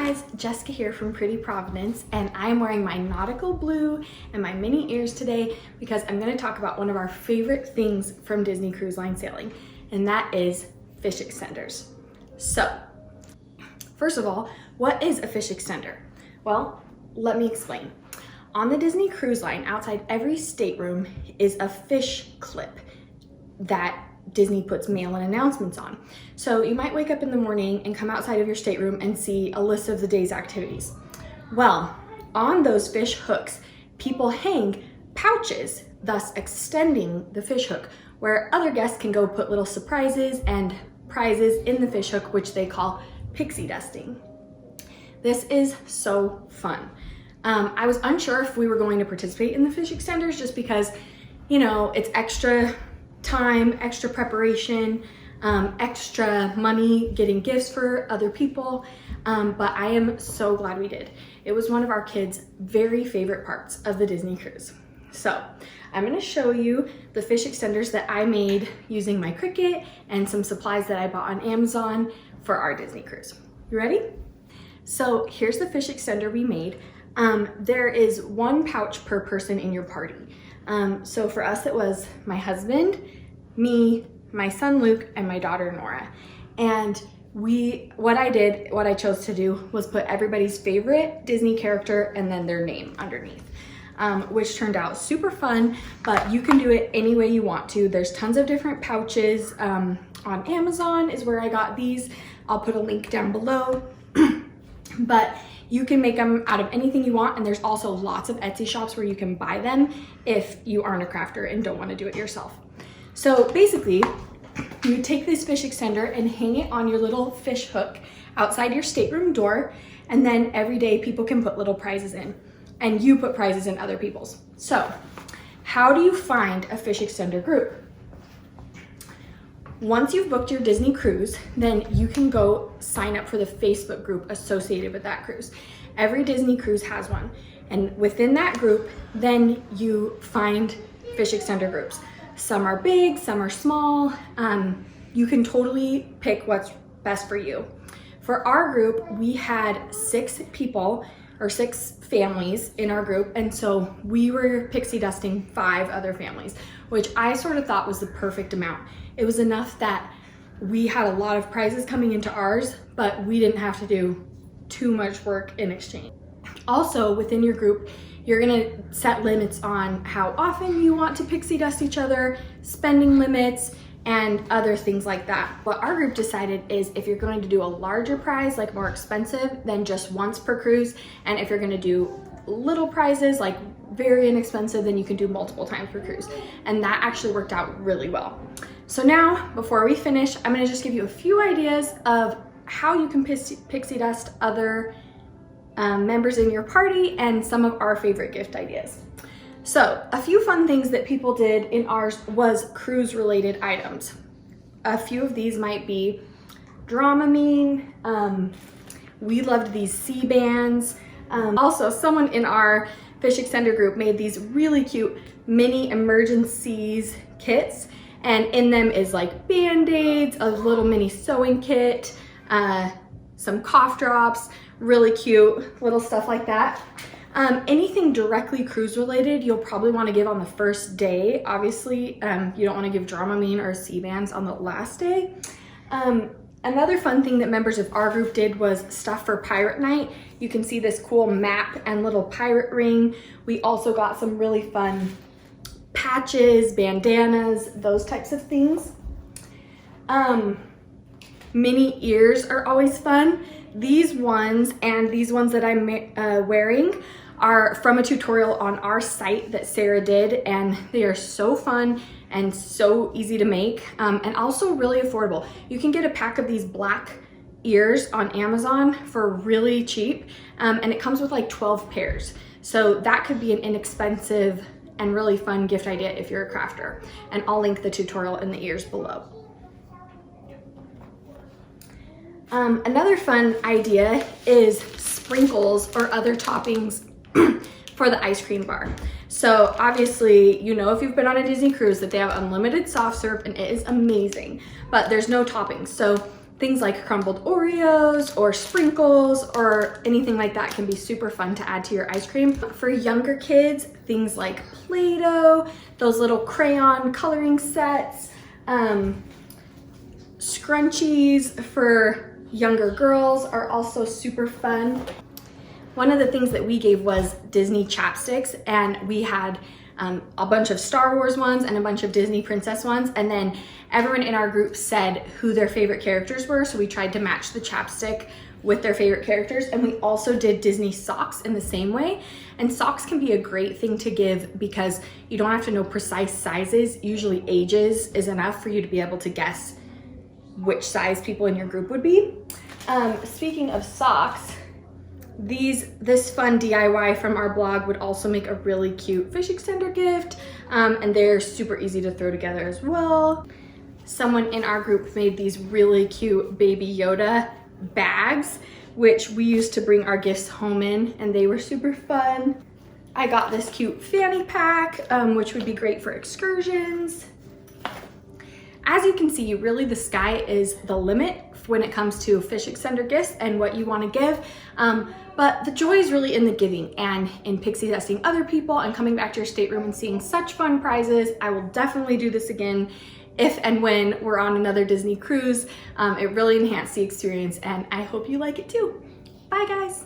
guys, Jessica here from Pretty Providence, and I'm wearing my nautical blue and my mini ears today because I'm going to talk about one of our favorite things from Disney Cruise Line sailing, and that is fish extenders. So, first of all, what is a fish extender? Well, let me explain. On the Disney Cruise Line, outside every stateroom is a fish clip that Disney puts mail and announcements on. So you might wake up in the morning and come outside of your stateroom and see a list of the day's activities. Well, on those fish hooks, people hang pouches, thus extending the fish hook, where other guests can go put little surprises and prizes in the fish hook, which they call pixie dusting. This is so fun. I was unsure if we were going to participate in the fish extenders just because, you know, it's extra time, extra preparation, extra money getting gifts for other people, but I am so glad we did. It was one of our kids' very favorite parts of the Disney cruise. So I'm going to show you the fish extenders that I made using my Cricut and some supplies that I bought on Amazon for our Disney cruise. You ready? So here's the fish extender we made. There is one pouch per person in your party. So for us, it was my husband, me, my son Luke, and my daughter Nora. And what I chose to do was put everybody's favorite Disney character and then their name underneath, which turned out super fun, but you can do it any way you want to. There's tons of different pouches. On Amazon is where I got these. I'll put a link down below, but you can make them out of anything you want, and there's also lots of Etsy shops where you can buy them if you aren't a crafter and don't want to do it yourself. So basically, you take this fish extender and hang it on your little fish hook outside your stateroom door, and then every day people can put little prizes in, and you put prizes in other people's. So how do you find a fish extender group? Once you've booked your Disney cruise, then you can go sign up for the Facebook group associated with that cruise. Every Disney cruise has one. And within that group, then you find fish extender groups. Some are big, some are small. You can totally pick what's best for you. For our group, we had 6 people or 6 families in our group. And so we were pixie dusting 5 other families, which I sort of thought was the perfect amount. It was enough that we had a lot of prizes coming into ours, but we didn't have to do too much work in exchange. Also, within your group, you're gonna set limits on how often you want to pixie dust each other, spending limits, and other things like that. What our group decided is if you're going to do a larger prize, like more expensive, then just once per cruise. And if you're gonna do little prizes, like very inexpensive, then you can do multiple times per cruise. And that actually worked out really well. So now, before we finish, I'm gonna just give you a few ideas of how you can pixie dust other members in your party and some of our favorite gift ideas. So a few fun things that people did in ours was cruise related items. A few of these might be Dramamine. We loved these sea bands. Also, someone in our fish extender group made these really cute mini emergencies kits, and in them is like Band-Aids, a little mini sewing kit, some cough drops, really cute little stuff like that. Anything directly cruise related, you'll probably want to give on the first day. Obviously, you don't want to give Dramamine or sea bands on the last day. Another fun thing that members of our group did was stuff for pirate night. You can see this cool map and little pirate ring. We also got some really fun patches, bandanas, those types of things. Mini ears are always fun. These ones and these ones that I'm wearing are from a tutorial on our site that Sarah did, and they are so fun and so easy to make, and also really affordable. You can get a pack of these black ears on Amazon for really cheap, and it comes with like 12 pairs. So that could be an inexpensive and really fun gift idea if you're a crafter. And I'll link the tutorial in the ears below. Another fun idea is sprinkles or other toppings for the ice cream bar. So obviously, you know, if you've been on a Disney cruise that they have unlimited soft serve and it is amazing, but there's no toppings. So Things like crumbled Oreos or sprinkles or anything like that can be super fun to add to your ice cream. For younger kids, things like Play-Doh, those little crayon coloring sets, scrunchies for younger girls are also super fun. One of the things that we gave was Disney chapsticks, and we had a bunch of Star Wars ones and a bunch of Disney princess ones, and then everyone in our group said who their favorite characters were, so we tried to match the chapstick with their favorite characters. And we also did Disney socks in the same way. And socks can be a great thing to give because you don't have to know precise sizes. Usually ages is enough for you to be able to guess which size people in your group would be. Speaking of socks, this fun DIY from our blog would also make a really cute fish extender gift, and they're super easy to throw together as well. Someone in our group made these really cute Baby Yoda bags, which we used to bring our gifts home in, and they were super fun. I got this cute fanny pack, which would be great for excursions. As you can see, really the sky is the limit when it comes to fish extender gifts and what you want to give. But the joy is really in the giving and in pixie dusting other people and coming back to your stateroom and seeing such fun prizes. I will definitely do this again if and when we're on another Disney cruise. It really enhanced the experience, and I hope you like it too. Bye guys.